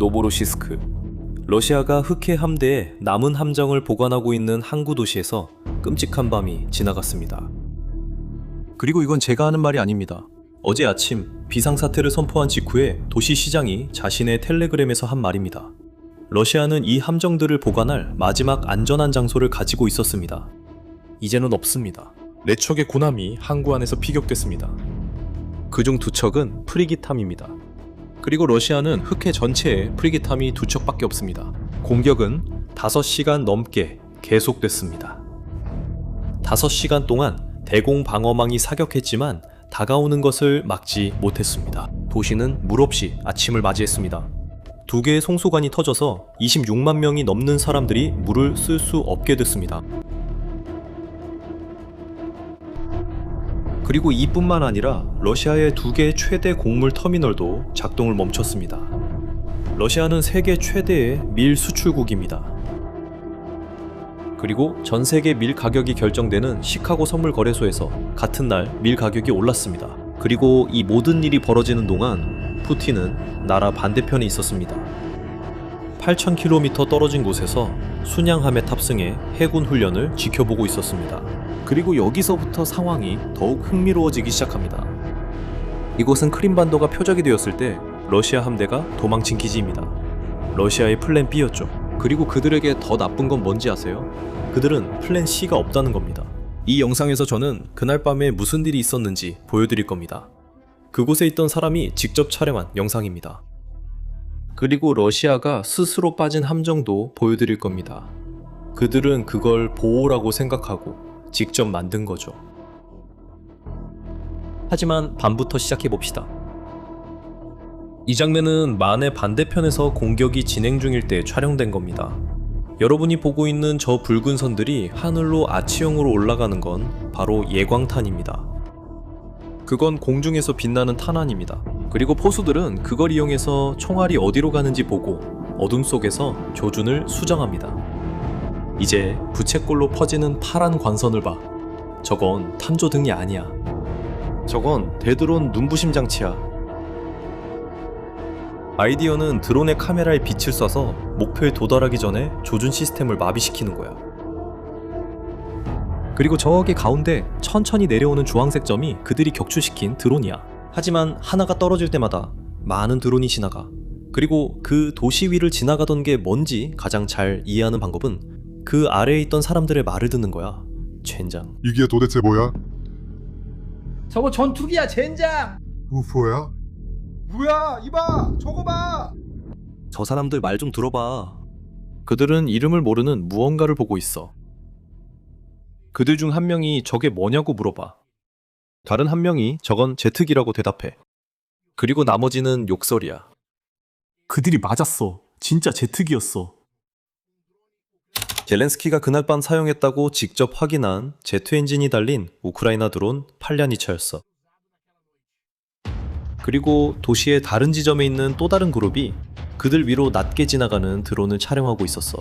노보로시스크. 러시아가 흑해 함대에 남은 함정을 보관하고 있는 항구 도시에서 끔찍한 밤이 지나갔습니다. 그리고 이건 제가 하는 말이 아닙니다. 어제 아침 비상사태를 선포한 직후에 도시 시장이 자신의 텔레그램에서 한 말입니다. 러시아는 이 함정들을 보관할 마지막 안전한 장소를 가지고 있었습니다. 이제는 없습니다. 4척의 군함이 항구 안에서 피격됐습니다. 그중 2척은 프리기탐입니다. 그리고 러시아는 흑해 전체에 프리기탐이 2척밖에 없습니다. 공격은 5시간 넘게 계속됐습니다. 5시간 동안 대공 방어망이 사격했지만 다가오는 것을 막지 못했습니다. 도시는 물없이 아침을 맞이했습니다. 2개의 송수관이 터져서 26만 명이 넘는 사람들이 물을 쓸 수 없게 됐습니다. 그리고 이뿐만 아니라 러시아의 2개의 최대 곡물 터미널도 작동을 멈췄습니다. 러시아는 세계 최대의 밀 수출국입니다. 그리고 전 세계 밀 가격이 결정되는 시카고 선물 거래소에서 같은 날 밀 가격이 올랐습니다. 그리고 이 모든 일이 벌어지는 동안 푸틴은 나라 반대편에 있었습니다. 8,000km 떨어진 곳에서 순양함에 탑승해 해군 훈련을 지켜보고 있었습니다. 그리고 여기서부터 상황이 더욱 흥미로워지기 시작합니다. 이곳은 크림반도가 표적이 되었을 때 러시아 함대가 도망친 기지입니다. 러시아의 플랜 B였죠. 그리고 그들에게 더 나쁜 건 뭔지 아세요? 그들은 플랜 C가 없다는 겁니다. 이 영상에서 저는 그날 밤에 무슨 일이 있었는지 보여드릴 겁니다. 그곳에 있던 사람이 직접 촬영한 영상입니다. 그리고 러시아가 스스로 빠진 함정도 보여드릴 겁니다. 그들은 그걸 보호라고 생각하고 직접 만든 거죠. 하지만 밤부터 시작해봅시다. 이 장면은 만해 반대편에서 공격이 진행 중일 때 촬영된 겁니다. 여러분이 보고 있는 저 붉은 선들이 하늘로 아치형으로 올라가는 건 바로 예광탄입니다. 그건 공중에서 빛나는 탄환입니다. 그리고 포수들은 그걸 이용해서 총알이 어디로 가는지 보고 어둠 속에서 조준을 수정합니다. 이제 부채꼴로 퍼지는 파란 광선을 봐. 저건 탄조등이 아니야. 저건 되드론 눈부심 장치야. 아이디어는 드론의 카메라에 빛을 쏴서 목표에 도달하기 전에 조준 시스템을 마비시키는 거야. 그리고 저기 가운데 천천히 내려오는 주황색 점이 그들이 격추시킨 드론이야. 하지만 하나가 떨어질 때마다 많은 드론이 지나가. 그리고 그 도시 위를 지나가던 게 뭔지 가장 잘 이해하는 방법은 그 아래에 있던 사람들의 말을 듣는 거야. 젠장. 이게 도대체 뭐야? 저거 전투기야 젠장! 우포야? 뭐야 이봐 저거 봐! 저 사람들 말 좀 들어봐. 그들은 이름을 모르는 무언가를 보고 있어. 그들 중 한 명이 저게 뭐냐고 물어봐. 다른 한 명이 저건 제트기라고 대답해. 그리고 나머지는 욕설이야. 그들이 맞았어. 진짜 제트기였어. 젤렌스키가 그날 밤 사용했다고 직접 확인한 제트 엔진이 달린 우크라이나 드론 팔랴니차였어. 그리고 도시의 다른 지점에 있는 또 다른 그룹이 그들 위로 낮게 지나가는 드론을 촬영하고 있었어.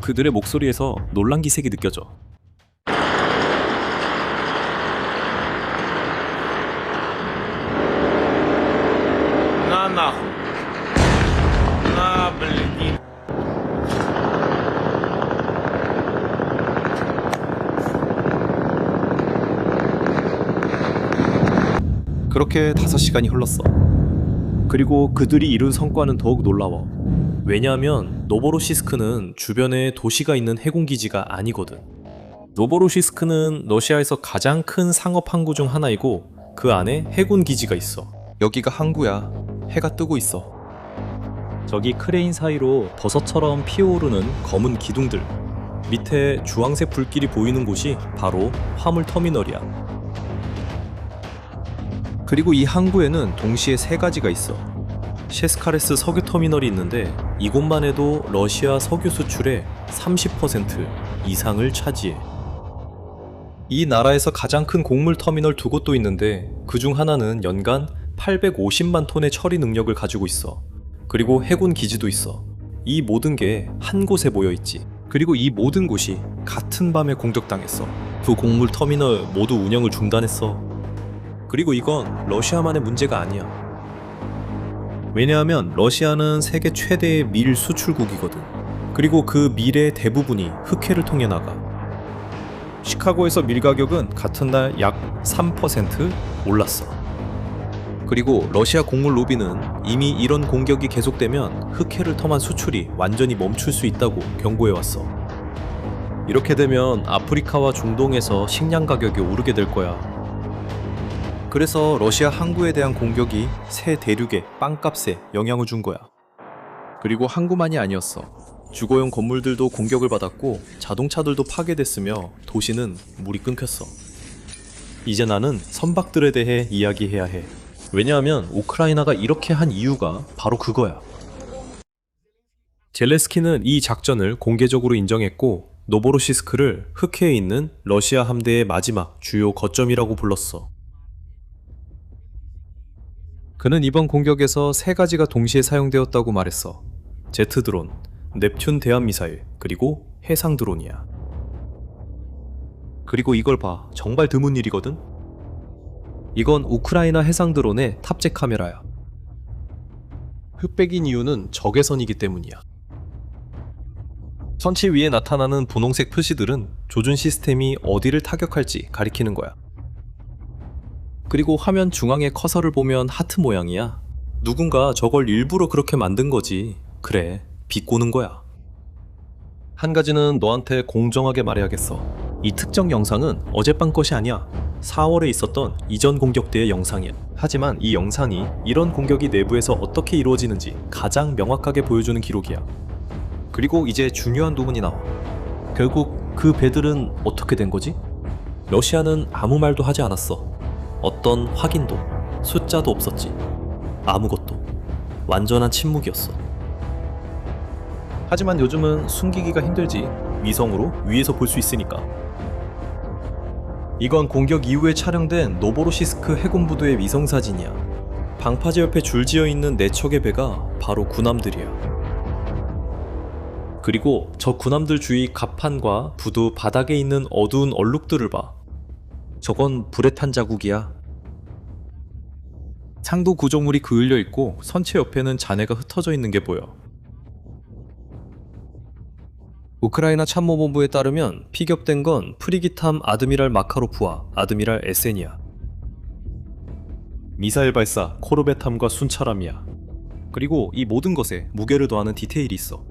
그들의 목소리에서 놀란 기색이 느껴져. На нахуй. На, блин. 그렇게 5시간이 흘렀어. 그리고 그들이 이룬 성과는 더욱 놀라워. 왜냐하면 노보로시스크는 주변에 도시가 있는 해군기지가 아니거든. 노보로시스크는 러시아에서 가장 큰 상업 항구 중 하나이고 그 안에 해군기지가 있어. 여기가 항구야. 해가 뜨고 있어. 저기 크레인 사이로 버섯처럼 피어오르는 검은 기둥들. 밑에 주황색 불길이 보이는 곳이 바로 화물 터미널이야. 그리고 이 항구에는 동시에 3가지가 있어. 셰스카레스 석유 터미널이 있는데 이곳만 해도 러시아 석유 수출의 30% 이상을 차지해. 이 나라에서 가장 큰 곡물 터미널 2곳도 있는데 그중 하나는 연간 850만 톤의 처리 능력을 가지고 있어. 그리고 해군 기지도 있어. 이 모든 게 한 곳에 모여 있지. 그리고 이 모든 곳이 같은 밤에 공격당했어. 두 곡물 터미널 모두 운영을 중단했어. 그리고 이건 러시아만의 문제가 아니야. 왜냐하면 러시아는 세계 최대의 밀 수출국이거든. 그리고 그 밀의 대부분이 흑해를 통해 나가. 시카고에서 밀 가격은 같은 날 약 3% 올랐어. 그리고 러시아 곡물 로비는 이미 이런 공격이 계속되면 흑해를 텀한 수출이 완전히 멈출 수 있다고 경고해왔어. 이렇게 되면 아프리카와 중동에서 식량 가격이 오르게 될 거야. 그래서 러시아 항구에 대한 공격이 새 대륙의 빵값에 영향을 준 거야. 그리고 항구만이 아니었어. 주거용 건물들도 공격을 받았고 자동차들도 파괴됐으며 도시는 물이 끊겼어. 이제 나는 선박들에 대해 이야기해야 해. 왜냐하면 우크라이나가 이렇게 한 이유가 바로 그거야. 젤렌스키는 이 작전을 공개적으로 인정했고 노보로시스크를 흑해에 있는 러시아 함대의 마지막 주요 거점이라고 불렀어. 그는 이번 공격에서 세 가지가 동시에 사용되었다고 말했어. 제트 드론, 넵튠 대함 미사일, 그리고 해상 드론이야. 그리고 이걸 봐. 정말 드문 일이거든? 이건 우크라이나 해상 드론의 탑재 카메라야. 흑백인 이유는 적외선이기 때문이야. 선체 위에 나타나는 분홍색 표시들은 조준 시스템이 어디를 타격할지 가리키는 거야. 그리고 화면 중앙의 커서를 보면 하트 모양이야. 누군가 저걸 일부러 그렇게 만든 거지. 그래, 비꼬는 거야. 한 가지는 너한테 공정하게 말해야겠어. 이 특정 영상은 어젯밤 것이 아니야. 4월에 있었던 이전 공격 때의 영상이야. 하지만 이 영상이 이런 공격이 내부에서 어떻게 이루어지는지 가장 명확하게 보여주는 기록이야. 그리고 이제 중요한 부분이 나와. 결국 그 배들은 어떻게 된 거지? 러시아는 아무 말도 하지 않았어. 어떤 확인도, 숫자도 없었지. 아무것도. 완전한 침묵이었어. 하지만 요즘은 숨기기가 힘들지. 위성으로 위에서 볼 수 있으니까. 이건 공격 이후에 촬영된 노보로시스크 해군부두의 위성사진이야. 방파제 옆에 줄지어 있는 4척의 배가 바로 군함들이야. 그리고 저 군함들 주위 갑판과 부두 바닥에 있는 어두운 얼룩들을 봐. 저건 불에 탄 자국이야. 상도 구조물이 그을려 있고 선체 옆에는 잔해가 흩어져 있는 게 보여. 우크라이나 참모본부에 따르면 피격된 건 프리기탐 아드미랄 마카로프와 아드미랄 에센이야. 미사일 발사 코르벳함과 순찰함이야. 그리고 이 모든 것에 무게를 더하는 디테일이 있어.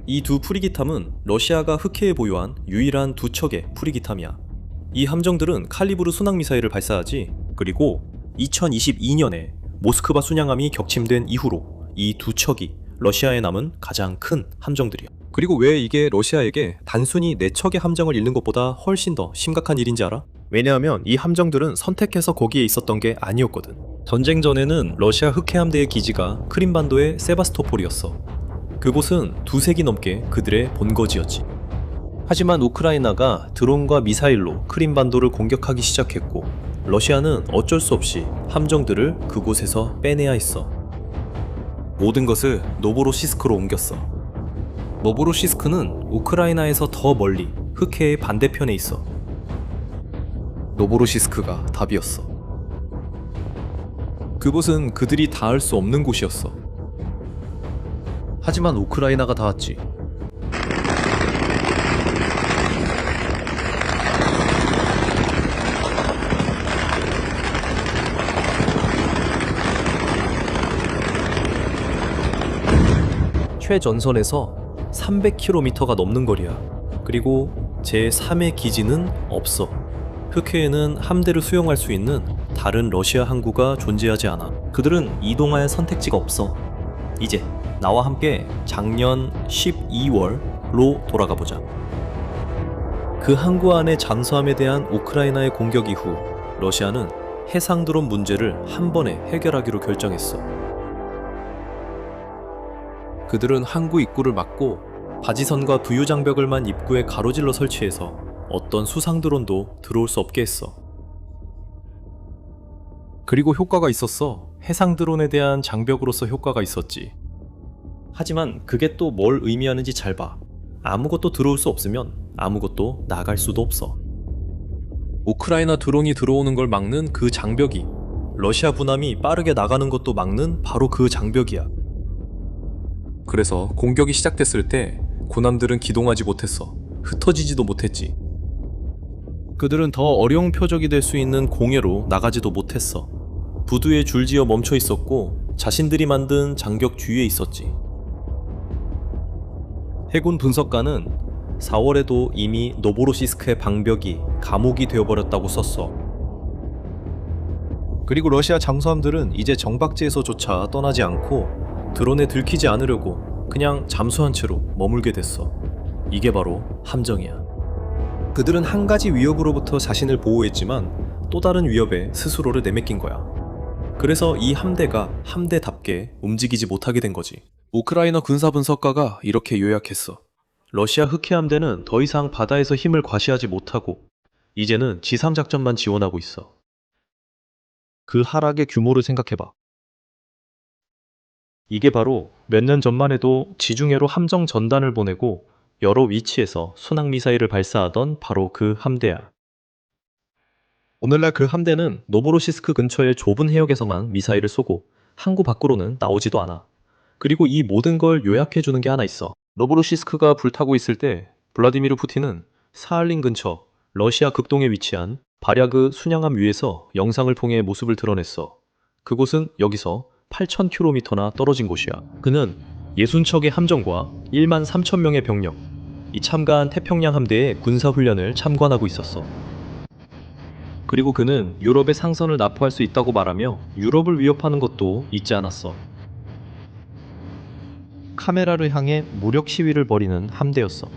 이 두 프리기탐은 러시아가 흑해에 보유한 유일한 두 척의 프리기탐이야. 이 함정들은 칼리브르 순항미사일을 발사하지. 그리고 2022년에 모스크바 순양함이 격침된 이후로 이 두 척이 러시아에 남은 가장 큰 함정들이야. 그리고 왜 이게 러시아에게 단순히 4척의 함정을 잃는 것보다 훨씬 더 심각한 일인지 알아? 왜냐하면 이 함정들은 선택해서 거기에 있었던 게 아니었거든. 전쟁 전에는 러시아 흑해 함대의 기지가 크림반도의 세바스토폴이었어. 그곳은 2세기 넘게 그들의 본거지였지. 하지만 우크라이나가 드론과 미사일로 크림반도를 공격하기 시작했고 러시아는 어쩔 수 없이 함정들을 그곳에서 빼내야 했어. 모든 것을 노보로시스크로 옮겼어. 노보로시스크는 우크라이나에서 더 멀리 흑해의 반대편에 있어. 노보로시스크가 답이었어. 그곳은 그들이 닿을 수 없는 곳이었어. 하지만 우크라이나가 닿았지. 최전선에서 300km가 넘는 거리야. 그리고 제3의 기지는 없어. 흑해에는 함대를 수용할 수 있는 다른 러시아 항구가 존재하지 않아. 그들은 이동할 선택지가 없어. 이제 나와 함께 작년 12월로 돌아가 보자. 그 항구 안의 잠수함에 대한 우크라이나의 공격 이후 러시아는 해상드론 문제를 한 번에 해결하기로 결정했어. 그들은 항구 입구를 막고 바지선과 부유장벽을만 입구에 가로질러 설치해서 어떤 수상드론도 들어올 수 없게 했어. 그리고 효과가 있었어. 해상드론에 대한 장벽으로서 효과가 있었지. 하지만 그게 또 뭘 의미하는지 잘 봐. 아무것도 들어올 수 없으면 아무것도 나갈 수도 없어. 우크라이나 드론이 들어오는 걸 막는 그 장벽이 러시아 군함이 빠르게 나가는 것도 막는 바로 그 장벽이야. 그래서 공격이 시작됐을 때 군함들은 기동하지 못했어. 흩어지지도 못했지. 그들은 더 어려운 표적이 될 수 있는 공해로 나가지도 못했어. 부두에 줄지어 멈춰 있었고 자신들이 만든 장벽 뒤에 있었지. 해군 분석가는 4월에도 이미 노보로시스크의 방벽이 감옥이 되어버렸다고 썼어. 그리고 러시아 잠수함들은 이제 정박지에서조차 떠나지 않고 드론에 들키지 않으려고 그냥 잠수한 채로 머물게 됐어. 이게 바로 함정이야. 그들은 한 가지 위협으로부터 자신을 보호했지만 또 다른 위협에 스스로를 내맡긴 거야. 그래서 이 함대가 함대답게 움직이지 못하게 된 거지. 우크라이나 군사 분석가가 이렇게 요약했어. 러시아 흑해함대는 더 이상 바다에서 힘을 과시하지 못하고 이제는 지상작전만 지원하고 있어. 그 하락의 규모를 생각해봐. 이게 바로 몇 년 전만 해도 지중해로 함정 전단을 보내고 여러 위치에서 순항미사일을 발사하던 바로 그 함대야. 오늘날 그 함대는 노보로시스크 근처의 좁은 해역에서만 미사일을 쏘고 항구 밖으로는 나오지도 않아. 그리고 이 모든 걸 요약해주는 게 하나 있어. 노보로시스크가 불타고 있을 때 블라디미르 푸틴은 사할린 근처 러시아 극동에 위치한 바랴그 순양함 위에서 영상을 통해 모습을 드러냈어. 그곳은 여기서 8,000km나 떨어진 곳이야. 그는 60척의 함정과 1만 3천 명의 병력, 이 참가한 태평양 함대의 군사훈련을 참관하고 있었어. 그리고 그는 유럽의 상선을 납포할 수 있다고 말하며 유럽을 위협하는 것도 잊지 않았어. 카메라를 향해 무력 시위를 벌이는 함대였어.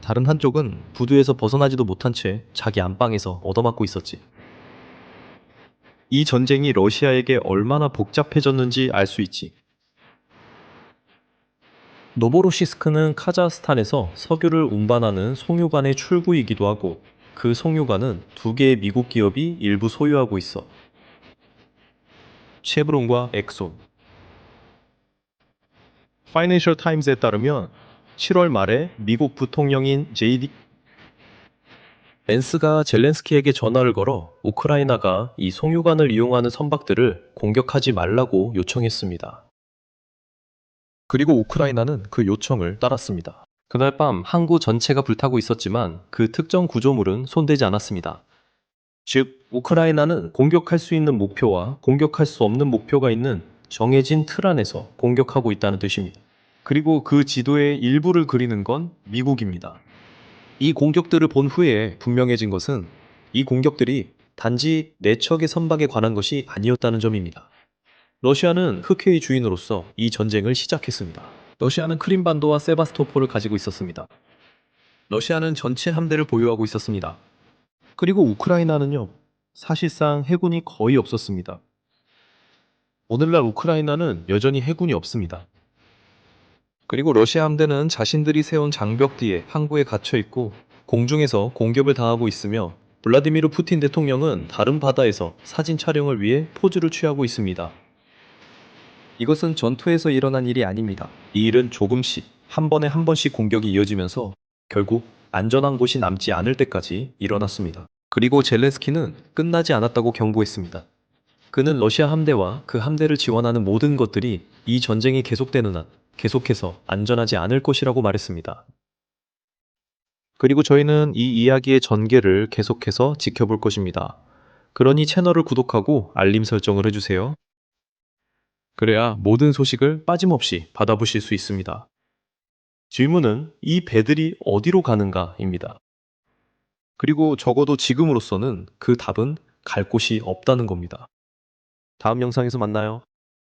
다른 한쪽은 부두에서 벗어나지도 못한 채 자기 안방에서 얻어맞고 있었지. 이 전쟁이 러시아에게 얼마나 복잡해졌는지 알 수 있지. 노보로시스크는 카자흐스탄에서 석유를 운반하는 송유관의 출구이기도 하고 그 송유관은 두 개의 미국 기업이 일부 소유하고 있어. 쉐브론과 엑손. 파이낸셜 타임즈에 따르면 7월 말에 미국 부통령인 JD 벤스가 젤렌스키에게 전화를 걸어 우크라이나가 이 송유관을 이용하는 선박들을 공격하지 말라고 요청했습니다. 그리고 우크라이나는 그 요청을 따랐습니다. 그날 밤 항구 전체가 불타고 있었지만 그 특정 구조물은 손대지 않았습니다. 즉, 우크라이나는 공격할 수 있는 목표와 공격할 수 없는 목표가 있는 정해진 틀 안에서 공격하고 있다는 뜻입니다. 그리고 그 지도의 일부를 그리는 건 미국입니다. 이 공격들을 본 후에 분명해진 것은 이 공격들이 단지 4척의 선박에 관한 것이 아니었다는 점입니다. 러시아는 흑해의 주인으로서 이 전쟁을 시작했습니다. 러시아는 크림반도와 세바스토폴을 가지고 있었습니다. 러시아는 전체 함대를 보유하고 있었습니다. 그리고 우크라이나는요, 사실상 해군이 거의 없었습니다. 오늘날 우크라이나는 여전히 해군이 없습니다. 그리고 러시아 함대는 자신들이 세운 장벽 뒤에 항구에 갇혀 있고 공중에서 공격을 당하고 있으며 블라디미르 푸틴 대통령은 다른 바다에서 사진 촬영을 위해 포즈를 취하고 있습니다. 이것은 전투에서 일어난 일이 아닙니다. 이 일은 조금씩 한 번에 한 번씩 공격이 이어지면서 결국 안전한 곳이 남지 않을 때까지 일어났습니다. 그리고 젤렌스키는 끝나지 않았다고 경고했습니다. 그는 러시아 함대와 그 함대를 지원하는 모든 것들이 이 전쟁이 계속되는 한 계속해서 안전하지 않을 것이라고 말했습니다. 그리고 저희는 이 이야기의 전개를 계속해서 지켜볼 것입니다. 그러니 채널을 구독하고 알림 설정을 해주세요. 그래야 모든 소식을 빠짐없이 받아보실 수 있습니다. 질문은 이 배들이 어디로 가는가입니다. 그리고 적어도 지금으로서는 그 답은 갈 곳이 없다는 겁니다. 다음 영상에서 만나요.